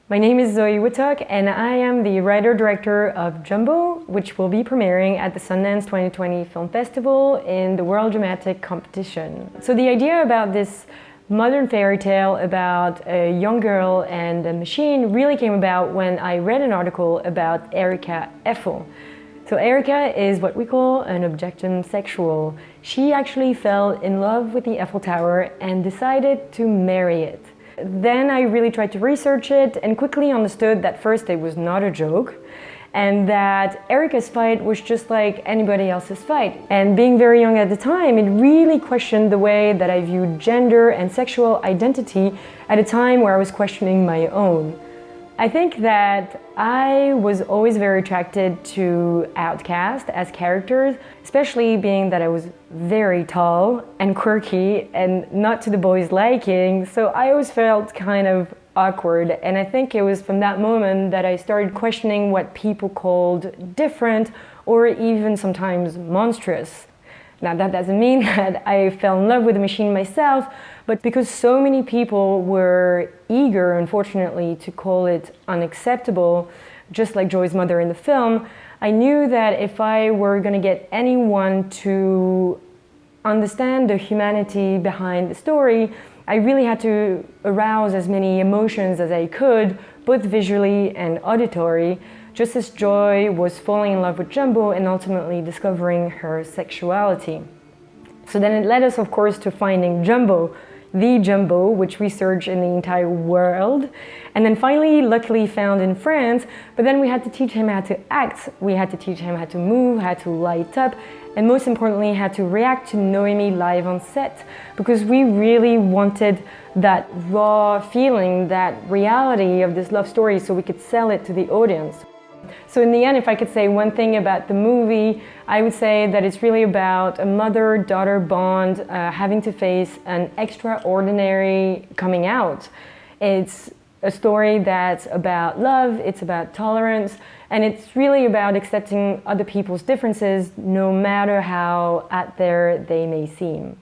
My name is Zoé Wittock and I am the writer-director of Jumbo, which will be premiering at the Sundance 2020 Film Festival in the World Dramatic Competition. So the idea about this modern fairy tale about a young girl and a machine really came about when I read an article about Erika Eiffel. So Erika is what we call an objectum sexual. She actually fell in love with the Eiffel Tower and decided to marry it. Then I really tried to research it and quickly understood that first it was not a joke and that Erika's fight was just like anybody else's fight. And being very young at the time, it really questioned the way that I viewed gender and sexual identity at a time where I was questioning my own. I think that I was always very attracted to outcasts as characters, especially being that I was very tall and quirky and not to the boys' liking, so I always felt kind of awkward, and I think it was from that moment that I started questioning what people called different or even sometimes monstrous. Now that doesn't mean that I fell in love with the machine myself, but because so many people were eager, unfortunately, to call it unacceptable, just like Joy's mother in the film, I knew that if I were going to get anyone to understand the humanity behind the story, I really had to arouse as many emotions as I could, both visually and auditory, just as Joy was falling in love with Jumbo and ultimately discovering her sexuality. So then it led us, of course, to finding Jumbo, the Jumbo, which we searched in the entire world, and then finally, luckily found in France, but then we had to teach him how to act, we had to teach him how to move, how to light up, and most importantly, how to react to Noémie live on set, because we really wanted that raw feeling, that reality of this love story so we could sell it to the audience. So in the end, if I could say one thing about the movie, I would say that it's really about a mother-daughter bond having to face an extraordinary coming out. It's a story that's about love, it's about tolerance, and it's really about accepting other people's differences, no matter how out there they may seem.